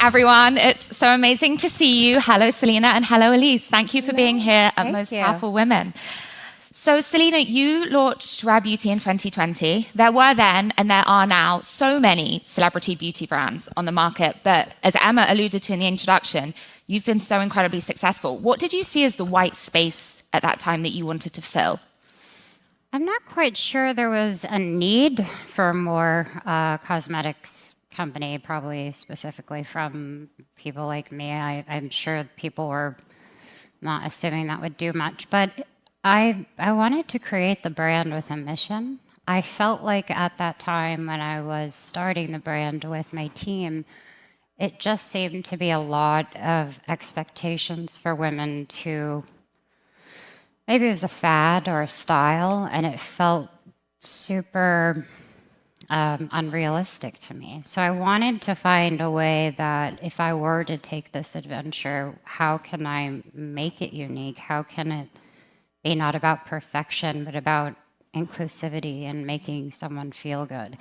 everyone. It's so amazing to see you. Hello, Selena, and hello, Elise. Thank you for being here at Most Powerful Women. So, Selena, you launched Rare Beauty in 2020. There were then, and there are now, so many celebrity beauty brands on the market. But as Emma alluded to in the introduction, you've been so incredibly successful. What did you see as the white space at that time that you wanted to fill? I'm not quite sure there was a need for more cosmetics company, probably specifically from people like me. I'm sure people were not assuming that would do much, but I wanted to create the brand with a mission. I felt like at that time when I was starting the brand with my team, it just seemed to be a lot of expectations for women to, maybe it was a fad or a style, and it felt super unrealistic to me. So I wanted to find a way that if I were to take this adventure, how can I make it unique? How can it be not about perfection, but about inclusivity and making someone feel good?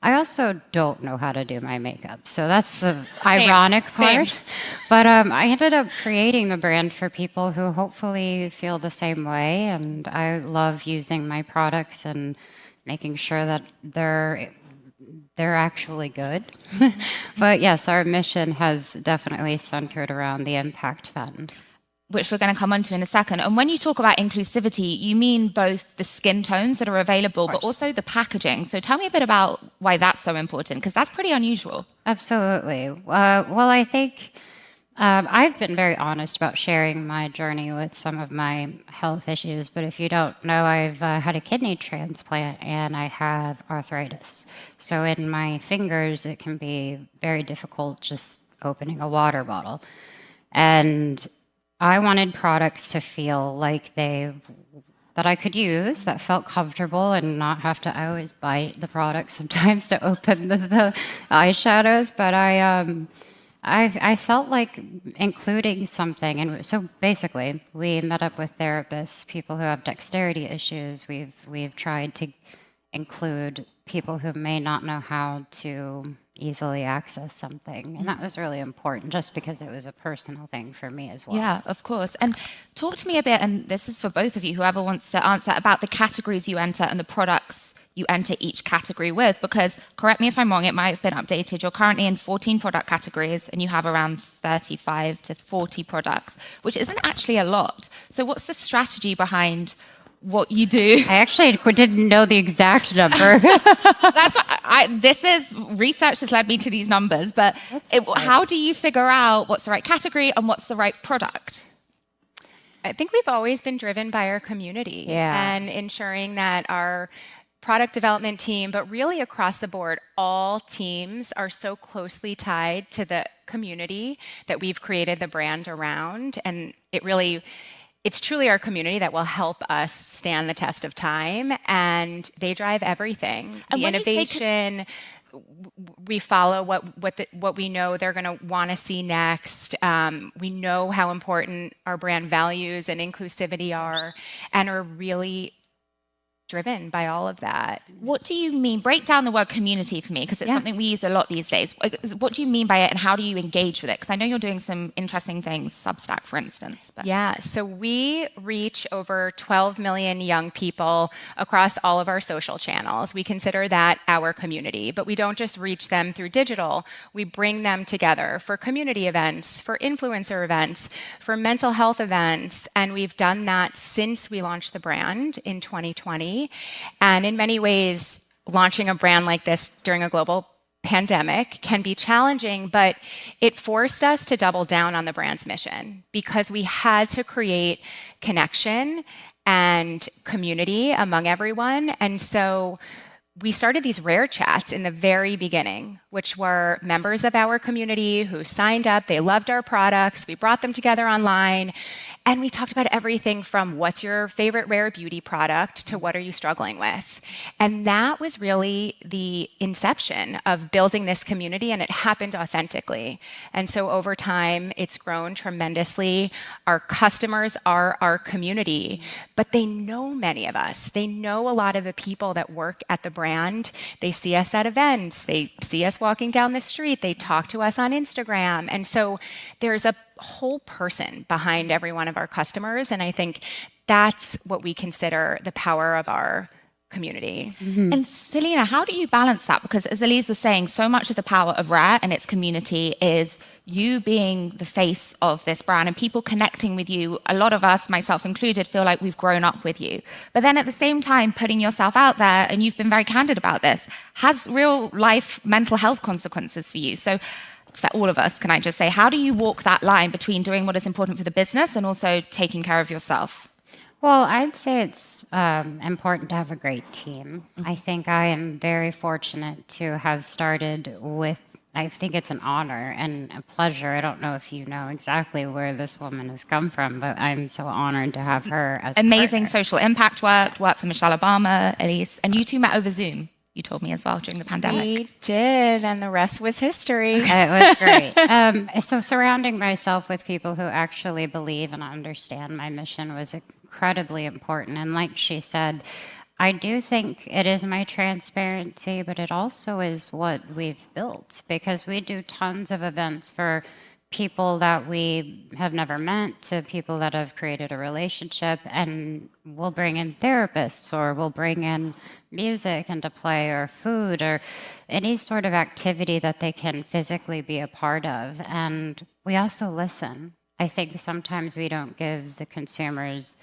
I also don't know how to do my makeup, so that's the ironic part. But I ended up creating the brand for people who hopefully feel the same way, and I love using my products and making sure that they're actually good. But yes, our mission has definitely centered around the Impact Fund, which we're going to come on to in a second. And when you talk about inclusivity, you mean both the skin tones that are available, but also the packaging. So tell me a bit about why that's so important, because that's pretty unusual. Absolutely. Well, I think I've been very honest about sharing my journey with some of my health issues, but if you don't know, I've had a kidney transplant and I have arthritis. So in my fingers, it can be very difficult just opening a water bottle. And I wanted products to feel like that I could use, that felt comfortable and not have to, I always bite the product sometimes to open the eyeshadows, but I felt like including something. And so basically, we met up with therapists, people who have dexterity issues. We've tried to include people who may not know how to easily access something. And that was really important just because it was a personal thing for me as well. Yeah, of course. And talk to me a bit, and this is for both of you, whoever wants to answer, about the categories you enter and the products you enter each category with, because correct me if I'm wrong, it might have been updated. You're currently in 14 product categories and you have around 35 to 40 products, which isn't actually a lot. So what's the strategy behind what you do? I actually didn't know the exact number. That's what this is research has led me to these numbers, but how do you figure out what's the right category and what's the right product? I think we've always been driven by our community and ensuring that our product development team, but really across the board, all teams are so closely tied to the community that we've created the brand around. And it's truly our community that will help us stand the test of time, and they drive everything. The innovation, we follow what we know they're going to want to see next. We know how important our brand values and inclusivity are, and are really driven by all of that. What do you mean? Break down the word community for me, because it's something we use a lot these days. What do you mean by it, and how do you engage with it? Because I know you're doing some interesting things, Substack, for instance. Yeah, so we reach over 12 million young people across all of our social channels. We consider that our community, but we don't just reach them through digital. We bring them together for community events, for influencer events, for mental health events, and we've done that since we launched the brand in 2020. And in many ways, launching a brand like this during a global pandemic can be challenging, but it forced us to double down on the brand's mission because we had to create connection and community among everyone. And so we started these rare chats in the very beginning, which were members of our community who signed up. They loved our products. We brought them together online. And we talked about everything from what's your favorite rare beauty product to what are you struggling with. And that was really the inception of building this community, and it happened authentically. And so over time, it's grown tremendously. Our customers are our community, but they know many of us. They know a lot of the people that work at the brand. They see us at events. They see us walking down the street. They talk to us on Instagram. And so there's a whole person behind every one of our customers. And I think that's what we consider the power of our community. And Selena, how do you balance that? Because as Elise was saying, so much of the power of Rare and its community is you being the face of this brand and people connecting with you. A lot of us, myself included, feel like we've grown up with you. But then at the same time, putting yourself out there, and you've been very candid about this, has real life mental health consequences for you. So for all of us, can I just say, how do you walk that line between doing what is important for the business and also taking care of yourself? Well, I'd say it's important to have a great team. I think I am very fortunate to have started with, I think it's an honor and a pleasure. I don't know if you know exactly where this woman has come from, but I'm so honored to have her as amazing a partner. social impact work for Michelle Obama, Elise, and you two met over Zoom. You told me as well during the pandemic. We did, and the rest was history. It was great. So surrounding myself with people who actually believe and understand my mission was incredibly important. And like she said, I do think it is my transparency, but it also is what we've built, because we do tons of events for people that we have never met to people that have created a relationship, and we'll bring in therapists, or we'll bring in music into play, or food, or any sort of activity that they can physically be a part of. And we also listen. I think sometimes we don't give the consumers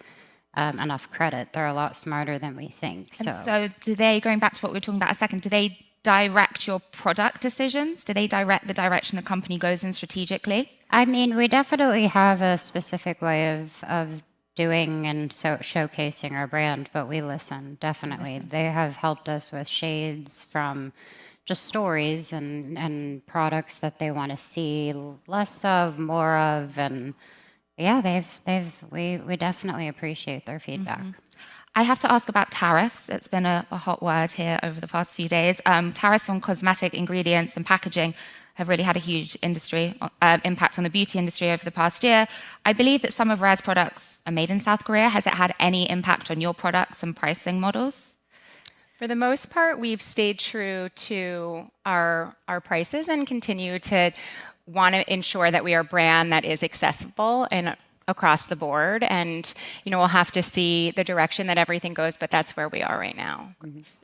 enough credit. They're a lot smarter than we think. So do they, going back to what we were talking about a second, do they direct your product decisions? Do they direct the direction the company goes in strategically? I mean, we definitely have a specific way of doing and showcasing our brand, but we listen, definitely. They have helped us with shades from just stories and products that they want to see less of, more of, and yeah, we definitely appreciate their feedback. I have to ask about tariffs. It's been a hot word here over the past few days. Tariffs on cosmetic ingredients and packaging have really had a huge impact on the beauty industry over the past year. I believe that some of Rare's products are made in South Korea. Has it had any impact on your products and pricing models? For the most part, we've stayed true to our prices and continue to want to ensure that we are a brand that is accessible and across the board. And, we'll have to see the direction that everything goes, but that's where we are right now.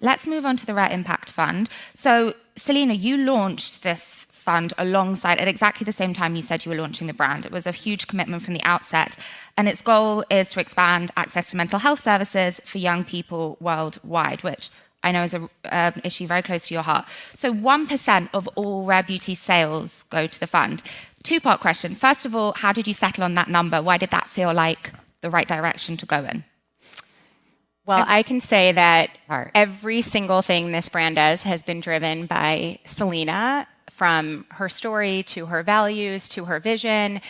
Let's move on to the Rare Impact Fund. So, Selena, you launched this fund alongside, at exactly the same time you said you were launching the brand. It was a huge commitment from the outset. And its goal is to expand access to mental health services for young people worldwide, which I know is an issue very close to your heart. So 1% of all Rare Beauty sales go to the fund. Two-part question. First of all, how did you settle on that number? Why did that feel like the right direction to go in? Well, I can say that every single thing this brand does has been driven by Selena, from her story to her values to her vision.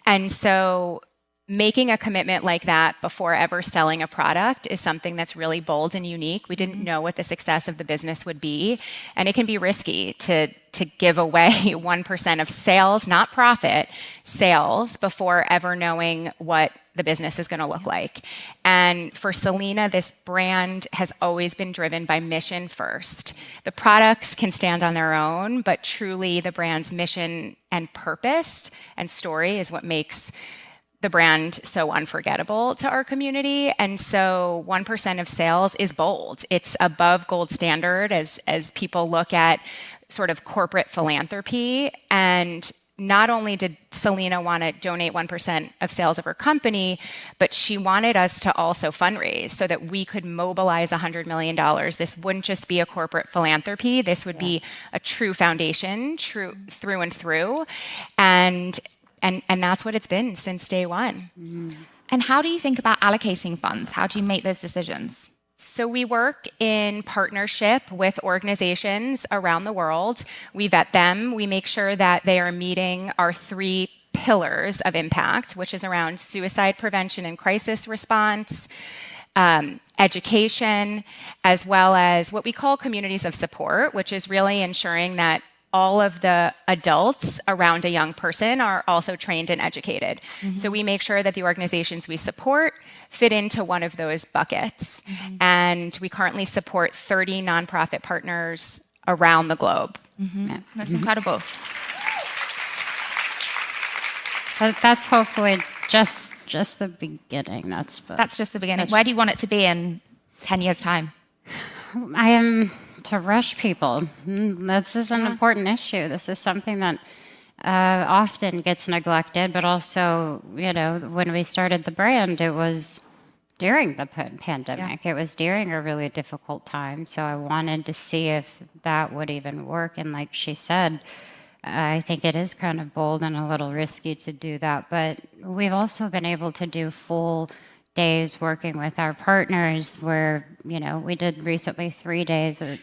And so making a commitment like that before ever selling a product is something that's really bold and unique. We didn't know what the success of the business would be, and it can be risky to give away 1% of sales, not profit, sales, before ever knowing what the business is going to look like. And for Selena, this brand has always been driven by mission first. The products can stand on their own, but truly the brand's mission and purpose and story is what makes the brand so unforgettable to our community. And so 1% of sales is bold. It's above gold standard as people look at sort of corporate philanthropy. And not only did Selena want to donate 1% of sales of her company, but she wanted us to also fundraise so that we could mobilize $100 million. This wouldn't just be a corporate philanthropy. This would be a true foundation, true through and through. And that's what it's been since day one. And how do you think about allocating funds? How do you make those decisions? So we work in partnership with organizations around the world. We vet them. We make sure that they are meeting our 3 pillars of impact, which is around suicide prevention and crisis response, education, as well as what we call communities of support, which is really ensuring that all of the adults around a young person are also trained and educated. So we make sure that the organizations we support fit into one of those buckets. And we currently support 30 nonprofit partners around the globe. Yeah, that's incredible. That's hopefully just the beginning. That's just the beginning. Where do you want it to be in 10 years' time? I am to rush people. This is an important issue. This is something that often gets neglected, but also, when we started the brand, it was during the pandemic. It was during a really difficult time. So I wanted to see if that would even work. And like she said, I think it is kind of bold and a little risky to do that. But we've also been able to do full days working with our partners where, we did recently 3 days at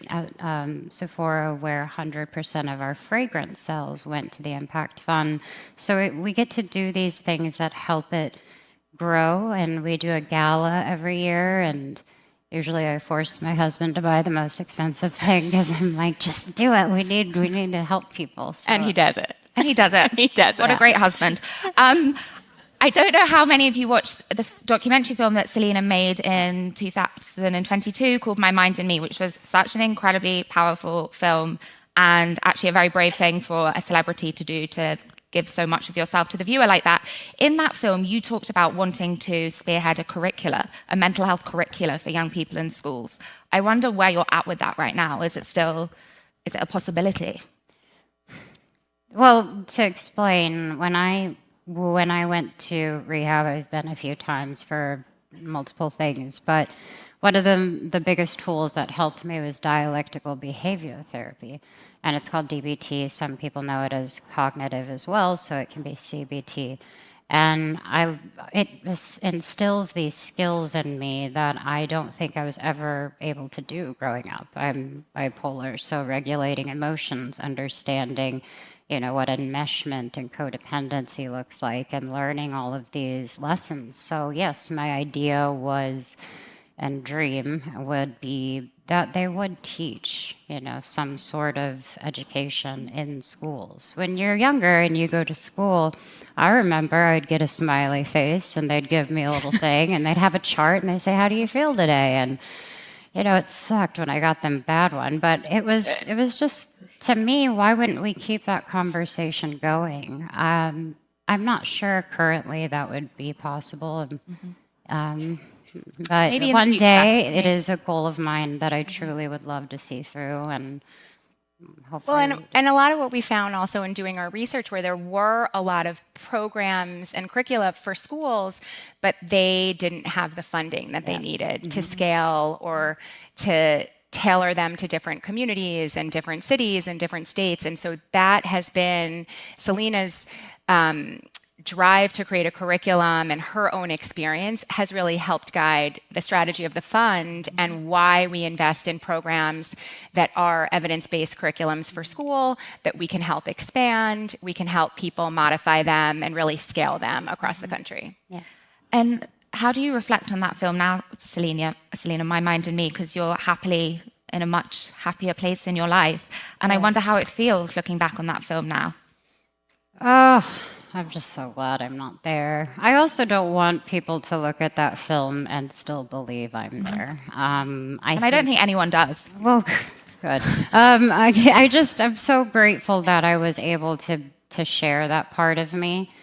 Sephora where 100% of our fragrance sales went to the Impact Fund. So we get to do these things that help it grow, and we do a gala every year, and usually I force my husband to buy the most expensive thing because I'm like, just do it. We need to help people. So. And he does it. And he does it. He does it. What a great husband. I don't know how many of you watched the documentary film that Selena made in 2022 called My Mind and Me, which was such an incredibly powerful film and actually a very brave thing for a celebrity to do, to give so much of yourself to the viewer like that. In that film, you talked about wanting to spearhead a mental health curricula for young people in schools. I wonder where you're at with that right now. Is it a possibility? Well, to explain, when I went to rehab, I've been a few times for multiple things, but one of the biggest tools that helped me was dialectical behavior therapy, and it's called DBT. Some people know it as cognitive as well, so it can be CBT. And it instills these skills in me that I don't think I was ever able to do growing up. I'm bipolar, so regulating emotions, understanding what enmeshment and codependency looks like, and learning all of these lessons. So yes, my idea was, and dream would be, that they would teach, some sort of education in schools. When you're younger and you go to school, I remember I'd get a smiley face and they'd give me a little thing and they'd have a chart and they'd say, how do you feel today? And, it sucked when I got them bad one, but it was just, to me, why wouldn't we keep that conversation going? I'm not sure currently that would be possible. But maybe one day it is a goal of mine that I truly would love to see through, and hopefully. Well, and a lot of what we found also in doing our research, where there were a lot of programs and curricula for schools, but they didn't have the funding that they needed to scale or to tailor them to different communities and different cities and different states. And so that has been Selena's drive to create a curriculum, and her own experience has really helped guide the strategy of the fund and why we invest in programs that are evidence-based curriculums for school that we can help expand, we can help people modify them and really scale them across the country. Yeah. And how do you reflect on that film now, Selena, My Mind and Me, because you're happily in a much happier place in your life? And I wonder how it feels looking back on that film now. Oh, I'm just so glad I'm not there. I also don't want people to look at that film and still believe I'm there. I don't think anyone does. Well, good. I'm so grateful that I was able to share that part of me.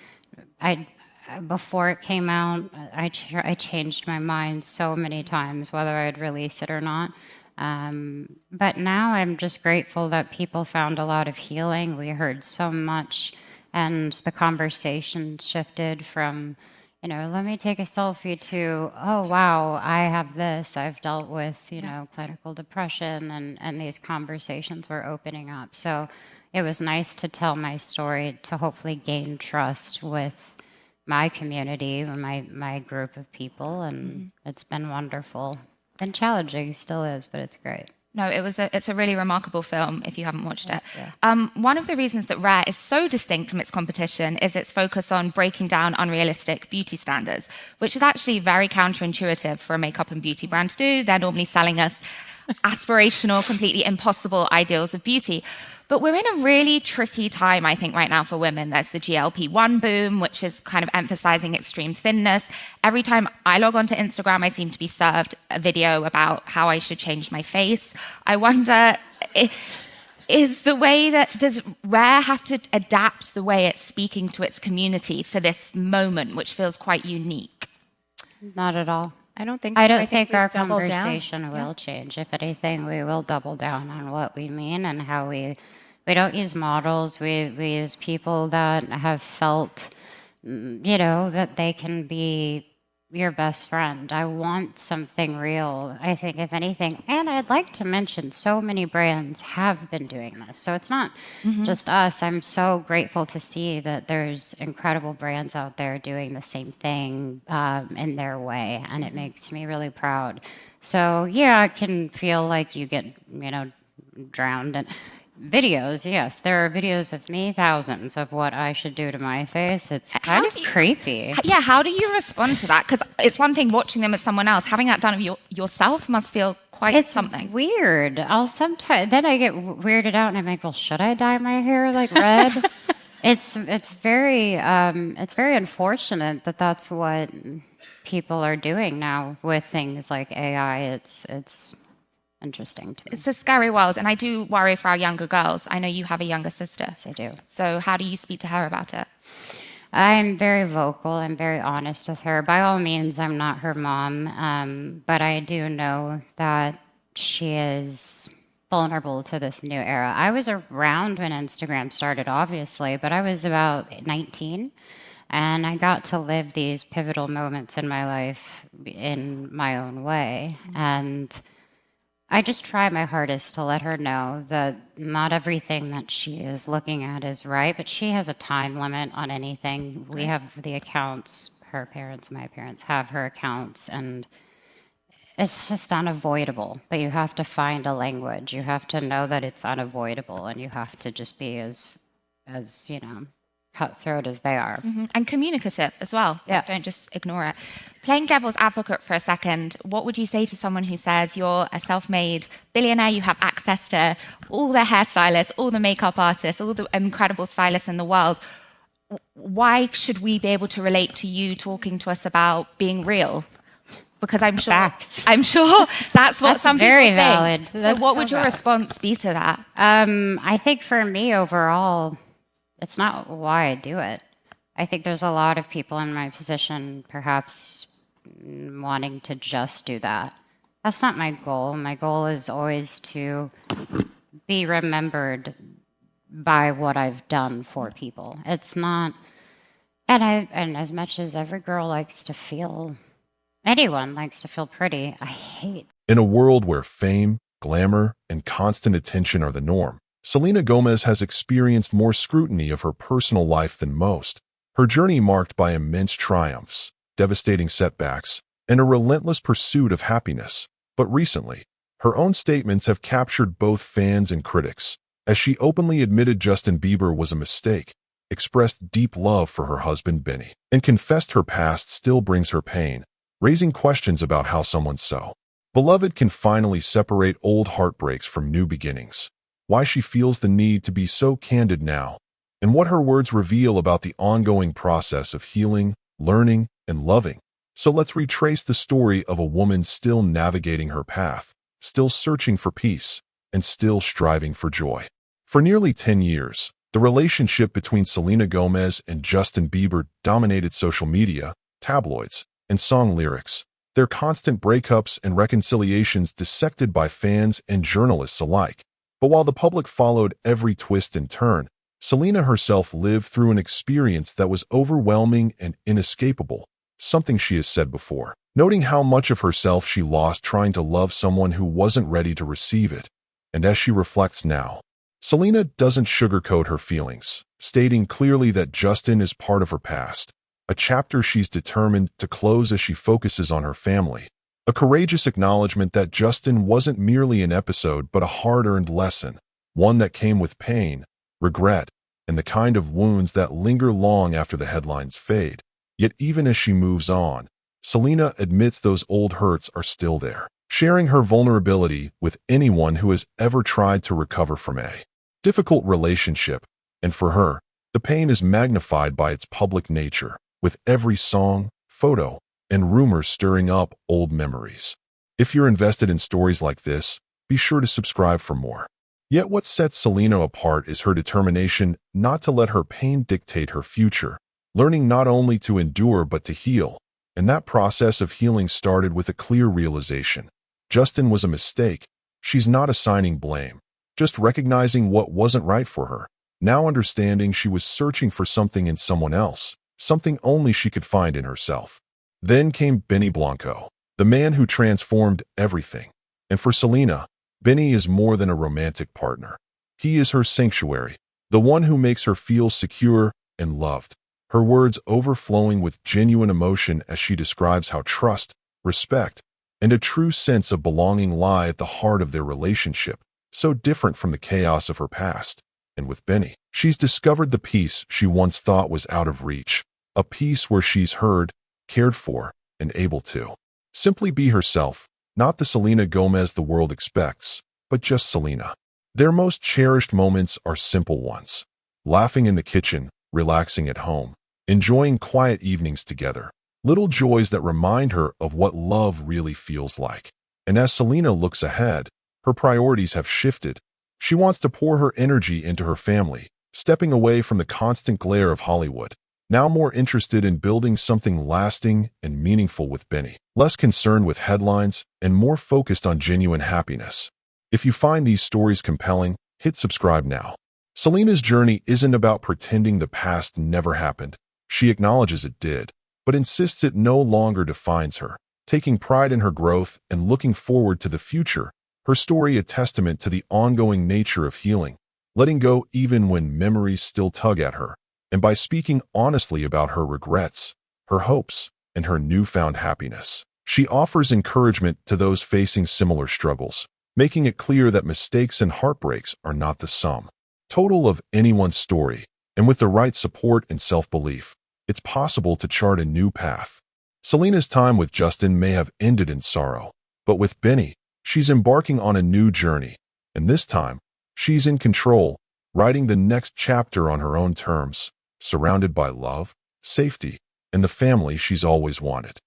Before it came out, I changed my mind so many times whether I'd release it or not. But now I'm just grateful that people found a lot of healing. We heard so much. And the conversation shifted from, let me take a selfie to, oh, wow, I have this. I've dealt with, clinical depression, and these conversations were opening up. So it was nice to tell my story to hopefully gain trust with my community, my group of people. And it's been wonderful. And challenging, still is, but it's great. No, it's a really remarkable film if you haven't watched it. Yeah. One of the reasons that Rare is so distinct from its competition is its focus on breaking down unrealistic beauty standards, which is actually very counterintuitive for a makeup and beauty brand to do. They're normally selling us aspirational, completely impossible ideals of beauty. But we're in a really tricky time, I think, right now for women. There's the GLP-1 boom, which is kind of emphasizing extreme thinness. Every time I log onto Instagram, I seem to be served a video about how I should change my face. I wonder, does Rare have to adapt the way it's speaking to its community for this moment, which feels quite unique? Not at all. I don't think so. I don't think our we've doubled down. conversation will change. If anything, we will double down on what we mean and how we don't use models. We use people that have felt, that they can be your best friend. I want something real. I think, if anything, and I'd like to mention, so many brands have been doing this. So it's not just us. I'm so grateful to see that there's incredible brands out there doing the same thing in their way, and it makes me really proud. So yeah, it can feel like you get, drowned in videos. Yes, there are videos of me, thousands, of what I should do to my face. It's kind of creepy. Yeah, how do you respond to that? Because it's one thing watching them with someone else. Having that done of yourself must feel quite something. It's weird. Then I get weirded out and I'm like, well, should I dye my hair like red? It's very unfortunate that that's what people are doing now with things like AI. It's interesting to me. It's a scary world, and I do worry for our younger girls. I know you have a younger sister. Yes, I do. So how do you speak to her about it? I'm very vocal. I'm very honest with her. By all means, I'm not her mom, but I do know that she is vulnerable to this new era. I was around when Instagram started, obviously, but I was about 19, and I got to live these pivotal moments in my life in my own way. And I just try my hardest to let her know that not everything that she is looking at is right, but she has a time limit on anything. We have the accounts, her parents, my parents have her accounts, and it's just unavoidable. But you have to find a language. You have to know that it's unavoidable, and you have to just be as cutthroat as they are. And communicative as well. Yeah. Don't just ignore it. Playing devil's advocate for a second, what would you say to someone who says you're a self-made billionaire, you have access to all the hairstylists, all the makeup artists, all the incredible stylists in the world? Why should we be able to relate to you talking to us about being real? Because I'm sure that's what some people very think. Valid. So what would your response be to that? I think for me overall, it's not why I do it. I think there's a lot of people in my position perhaps wanting to just do that. That's not my goal. My goal is always to be remembered by what I've done for people. It's not, and as much as every girl likes to feel, anyone likes to feel pretty, I hate. In a world where fame, glamour, and constant attention are the norm, Selena Gomez has experienced more scrutiny of her personal life than most. Her journey marked by immense triumphs, devastating setbacks, and a relentless pursuit of happiness. But recently, her own statements have captured both fans and critics, as she openly admitted Justin Bieber was a mistake, expressed deep love for her husband Benny, and confessed her past still brings her pain, raising questions about how someone so beloved can finally separate old heartbreaks from new beginnings, why she feels the need to be so candid now, and what her words reveal about the ongoing process of healing, learning, and loving. So let's retrace the story of a woman still navigating her path, still searching for peace, and still striving for joy. For nearly 10 years, the relationship between Selena Gomez and Justin Bieber dominated social media, tabloids, and song lyrics, their constant breakups and reconciliations dissected by fans and journalists alike. But while the public followed every twist and turn, Selena herself lived through an experience that was overwhelming and inescapable, something she has said before, noting how much of herself she lost trying to love someone who wasn't ready to receive it. And as she reflects now, Selena doesn't sugarcoat her feelings, stating clearly that Justin is part of her past, a chapter she's determined to close as she focuses on her family, A courageous acknowledgement that Justin wasn't merely an episode but a hard-earned lesson, one that came with pain, regret, and the kind of wounds that linger long after the headlines fade. Yet even as she moves on, Selena admits those old hurts are still there, sharing her vulnerability with anyone who has ever tried to recover from a difficult relationship. And for her, the pain is magnified by its public nature, with every song, photo, and rumor stirring up old memories. If you're invested in stories like this, be sure to subscribe for more. Yet what sets Selena apart is her determination not to let her pain dictate her future, learning not only to endure but to heal. And that process of healing started with a clear realization. Justin was a mistake. She's not assigning blame, just recognizing what wasn't right for her, now understanding she was searching for something in someone else, something only she could find in herself. Then came Benny Blanco, the man who transformed everything. And for Selena, Benny is more than a romantic partner. He is her sanctuary, the one who makes her feel secure and loved. Her words overflowing with genuine emotion as she describes how trust, respect, and a true sense of belonging lie at the heart of their relationship, so different from the chaos of her past. And with Benny, she's discovered the peace she once thought was out of reach, a peace where she's heard, cared for, and able to simply be herself, not the Selena Gomez the world expects, but just Selena. Their most cherished moments are simple ones. Laughing in the kitchen, relaxing at home, enjoying quiet evenings together. Little joys that remind her of what love really feels like. And as Selena looks ahead, her priorities have shifted. She wants to pour her energy into her family, stepping away from the constant glare of Hollywood. Now more interested in building something lasting and meaningful with Benny, less concerned with headlines and more focused on genuine happiness. If you find these stories compelling, hit subscribe now. Selena's journey isn't about pretending the past never happened. She acknowledges it did, but insists it no longer defines her, taking pride in her growth and looking forward to the future. Her story a testament to the ongoing nature of healing, letting go even when memories still tug at her. And by speaking honestly about her regrets, her hopes, and her newfound happiness, she offers encouragement to those facing similar struggles, making it clear that mistakes and heartbreaks are not the sum total of anyone's story, and with the right support and self-belief, it's possible to chart a new path. Selena's time with Justin may have ended in sorrow, but with Benny, she's embarking on a new journey, and this time, she's in control, writing the next chapter on her own terms, surrounded by love, safety, and the family she's always wanted.